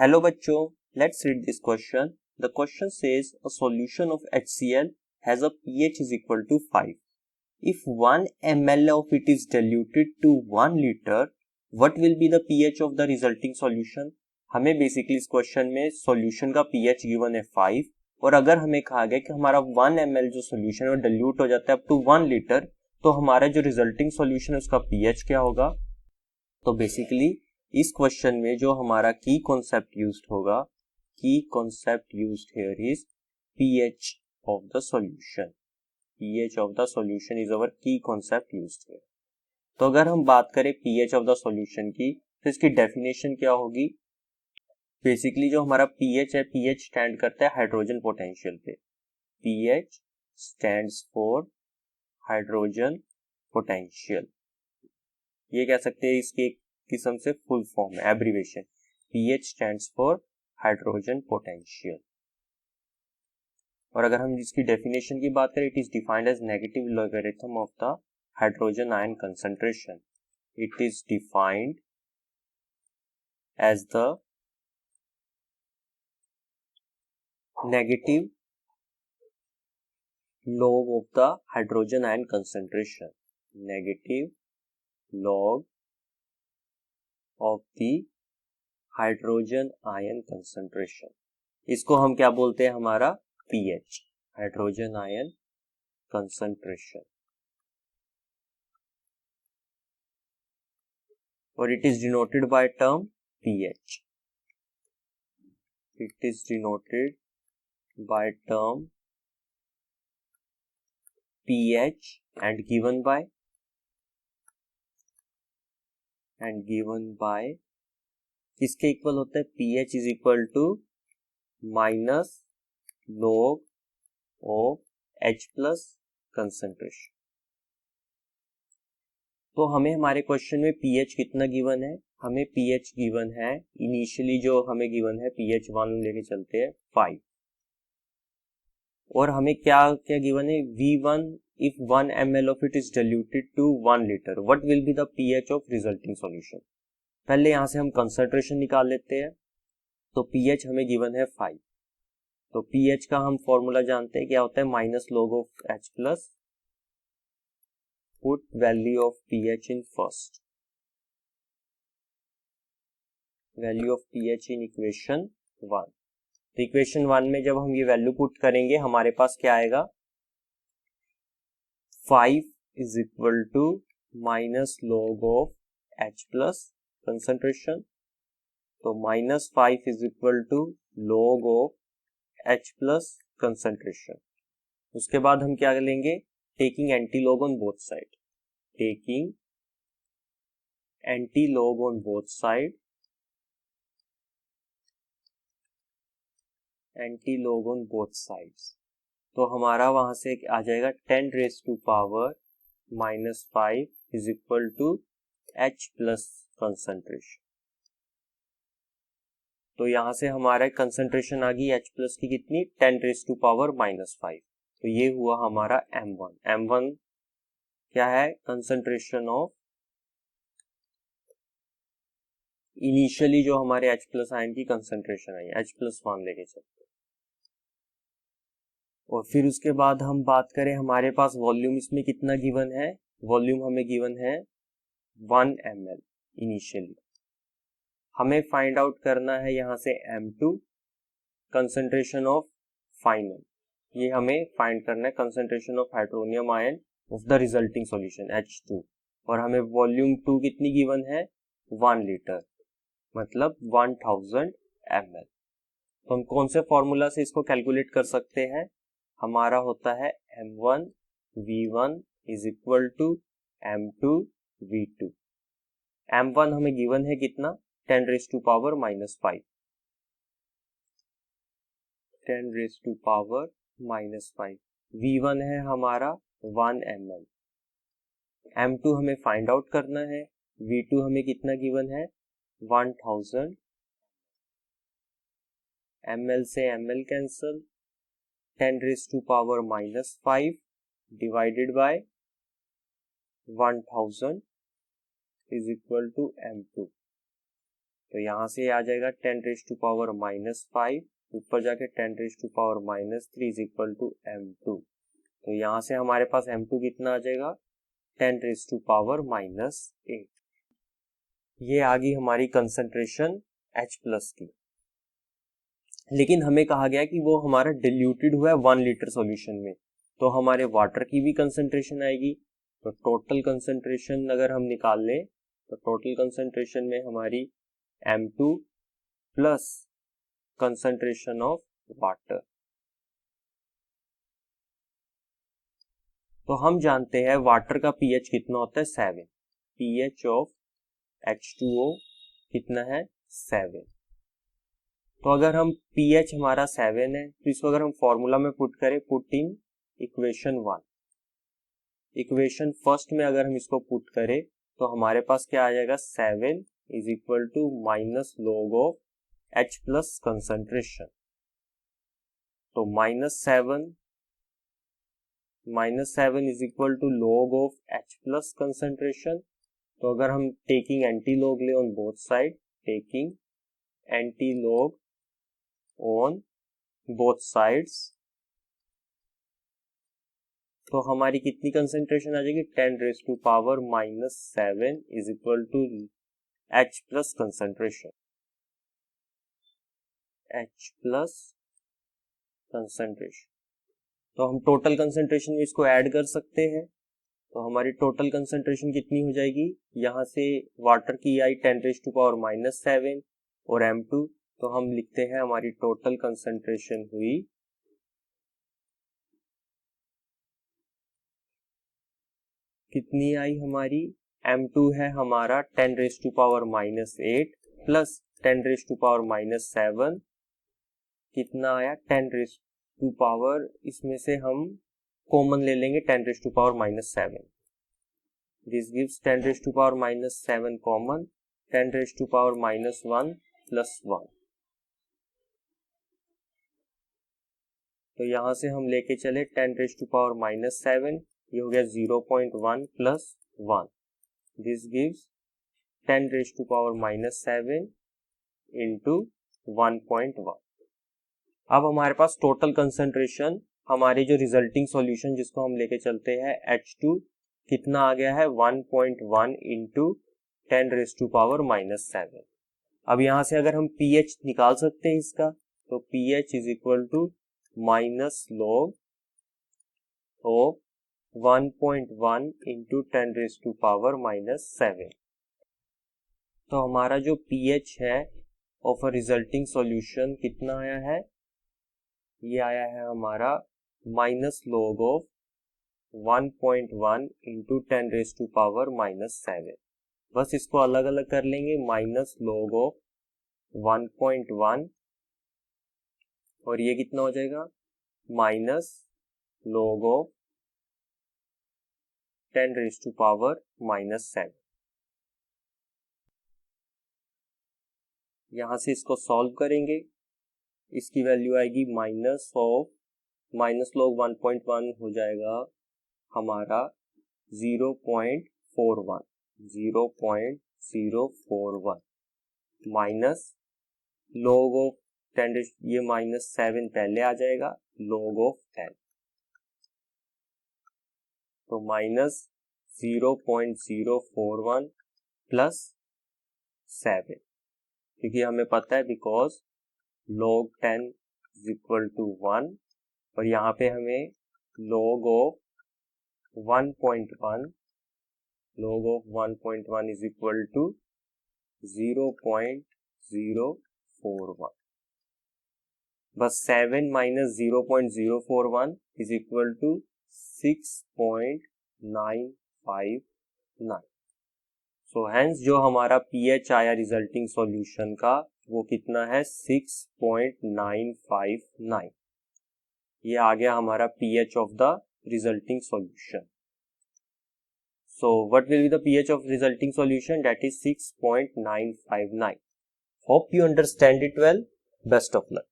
Hello बच्चों, let's read this question. The question says a solution of HCl has a pH is equal to 5. If 1 ml of it is diluted to 1 liter, what will be the pH of the resulting solution? हमें basically इस question में solution का pH given है 5 और अगर हमें कहा गया कि हमारा 1 ml जो सॉल्यूशन है वो डिल्यूट हो जाता है अप टू 1 लीटर, तो हमारा जो रिजल्टिंग सॉल्यूशन है उसका pH क्या होगा? तो बेसिकली इस क्वेश्चन में जो हमारा की कॉन्सेप्ट यूज्ड होगा, की concept used here is pH of the solution. pH of the solution is our की कॉन्सेप्ट यूज्ड हियर. तो अगर हम बात करें pH ऑफ द सॉल्यूशन की, तो इसकी डेफिनेशन क्या होगी? बेसिकली जो हमारा pH है, pH स्टैंड करता है हाइड्रोजन पोटेंशियल पे. pH stands for hydrogen potential. ये कह सकते हैं इसकी एक किस्म से फुल फॉर्म है, abbreviation. pH stands for hydrogen potential. और अगर हम इसकी डेफिनेशन की बात करें, it is defined as negative logarithm of the hydrogen ion concentration. It is defined as the negative log of the hydrogen ion concentration. Negative log of the hydrogen ion concentration. इसको हम क्या बोलते हैं? हमारा pH, hydrogen ion concentration. और it is denoted by term pH. It is denoted by term pH and given by किसके equal होता है? pH is equal to minus log of H plus concentration. तो हमें हमारे क्वेश्चन में pH कितना given है? हमें pH गिवन है, इनिशियली जो हमें गिवन है pH 1 लेके चलते हैं 5. और हमें क्या क्या गिवन है? V1 if 1 ml of it is diluted to 1 liter, what will be the pH of resulting solution? पहले यहां से हम कंसंट्रेशन निकाल लेते हैं. तो pH हमें गिवन है 5. तो pH का हम फॉर्मूला जानते हैं, क्या होता है? Minus log of H plus. Put value of pH in first. Value of pH in equation 1. तो इक्वेशन 1 में जब हम ये वैल्यू पुट करेंगे, हमारे पास क्या आएगा? 5 is equal to minus log of H plus concentration. तो minus 5 is equal to log of H plus concentration. उसके बाद हम क्या लेंगे? Taking anti log on both side. Taking anti log on both side. Anti log on both sides. तो हमारा वहां से आ जाएगा 10 raise to power minus 5 is equal to H plus concentration. तो यहां से हमारा कंसंट्रेशन आ गई H प्लस की कितनी? 10 रेज टू पावर माइनस 5. तो ये हुआ हमारा M1. M1 क्या है? कंसंट्रेशन ऑफ इनिशियली जो हमारे H प्लस आयन की कंसंट्रेशन आई, H प्लस 1 लेके चलते. और फिर उसके बाद हम बात करें, हमारे पास वॉल्यूम इसमें कितना गिवन है? वॉल्यूम हमें गिवन है 1 ml इनिशियली. हमें फाइंड आउट करना है यहां से M2, कंसंट्रेशन ऑफ फाइनल. ये हमें फाइंड करना है concentration of hydronium ion of the resulting solution H2. और हमें वॉल्यूम 2 कितनी गिवन है? 1 लीटर, मतलब 1000 ml. तो हम कौन से फॉर्मूला से इसको कैलकुलेट कर सकते हैं? हमारा होता है M1 V1 is equal to M2 V2. M1 हमें गिवन है कितना? 10 raise to power minus 5. 10 raise to power minus 5. V1 है हमारा 1 ml. M2 हमें फाइंड आउट करना है. V2 हमें कितना गिवन है? 1000 ml से ml cancel. 10 raise to power minus 5 divided by 1000 is equal to M2. तो यहाँ से आ जाएगा 10⁻⁻5, ऊपर जाके 10⁻⁻3 इज इक्वल टू m2। तो यहाँ से हमारे पास m2 कितना आ जाएगा 10⁻⁻8। ये आ गई हमारी कंसंट्रेशन H+ की। लेकिन हमें कहा गया कि वो हमारा डिल्यूटेड हुआ है 1 लीटर सॉल्यूशन में, तो हमारे वाटर की भी कंसंट्रेशन आएगी। तो टोटल कंसंट्रेशन अगर हम निकाल लें तो टोटल कंसंट्रेशन में हमारी m2 plus concentration of water. तो हम जानते हैं वाटर का pH कितना होता है 7। pH ऑफ H2O कितना है 7। तो अगर हम pH हमारा 7 है तो इसको अगर हम फॉर्मूला में पुट करें, put in equation 1, equation first में अगर हम इसको पुट करें तो हमारे पास क्या आ जाएगा 7 is equal to minus log of H+ concentration. तो -7 is equal to log of H+ concentration. तो अगर हम टेकिंग एंटी लॉग ले on both side, taking anti log on both sides, तो हमारी कितनी कंसंट्रेशन आ जाएगी 10⁻⁻7 is equal to H+ concentration. H+ concentration, तो हम टोटल कंसंट्रेशन में इसको ऐड कर सकते हैं। तो हमारी टोटल कंसंट्रेशन कितनी हो जाएगी, यहाँ से वाटर की आई 10⁻⁻7 और m2, तो हम लिखते हैं हमारी टोटल कंसंट्रेशन हुई कितनी आई हमारी, m2 है हमारा 10⁻⁻8 प्लस 10⁻⁻7 कितना आया 10⁻, इसमें से हम कॉमन ले लेंगे 10⁻⁻7। This gives 10⁻⁻7 common, 10⁻⁻1 plus 1। तो यहाँ से हम लेके चले 10⁻⁻7, ये हो गया 0.1 प्लस 1। This gives 10⁻⁻7 into 1.1। अब हमारे पास टोटल कंसंट्रेशन, हमारी जो रिजल्टिंग सॉल्यूशन जिसको हम लेके चलते हैं H2 कितना आ गया है 1.1 इंटू 10⁻⁻7। अब यहाँ से अगर हम pH निकाल सकते हैं इसका, तो pH is equal to minus log of 1.1 into 10⁻⁻7। तो हमारा जो pH है ऑफ अ रिजल्टिंग सॉल्यूशन कितना आया है, ये आया है हमारा माइनस लॉग ऑफ 1.1 इंटू 10⁻⁻7। बस इसको अलग अलग कर लेंगे, माइनस लॉग ऑफ 1.1 और ये कितना हो जाएगा माइनस लॉग ऑफ 10⁻⁻7। यहां से इसको सॉल्व करेंगे, इसकी वैल्यू आएगी माइनस लॉग 1.1 हो जाएगा हमारा 0.041 माइनस लॉग ऑफ 10, ये -7 पहले आ जाएगा, लॉग ऑफ 10, तो माइनस 0.041 प्लस 7, क्योंकि हमें पता है because log 10 is equal to 1 और यहाँ पे हमें log of 1.1 is equal to 0.041। बस 7 minus 0.041 is equal to 6.959। So hence जो हमारा pH आया रिजल्टिंग सॉल्यूशन का वो कितना है 6.959। ये आ गया हमारा pH of the resulting solution. So what will be the pH of resulting solution, that is 6.959। Hope you understand it well. Best of luck.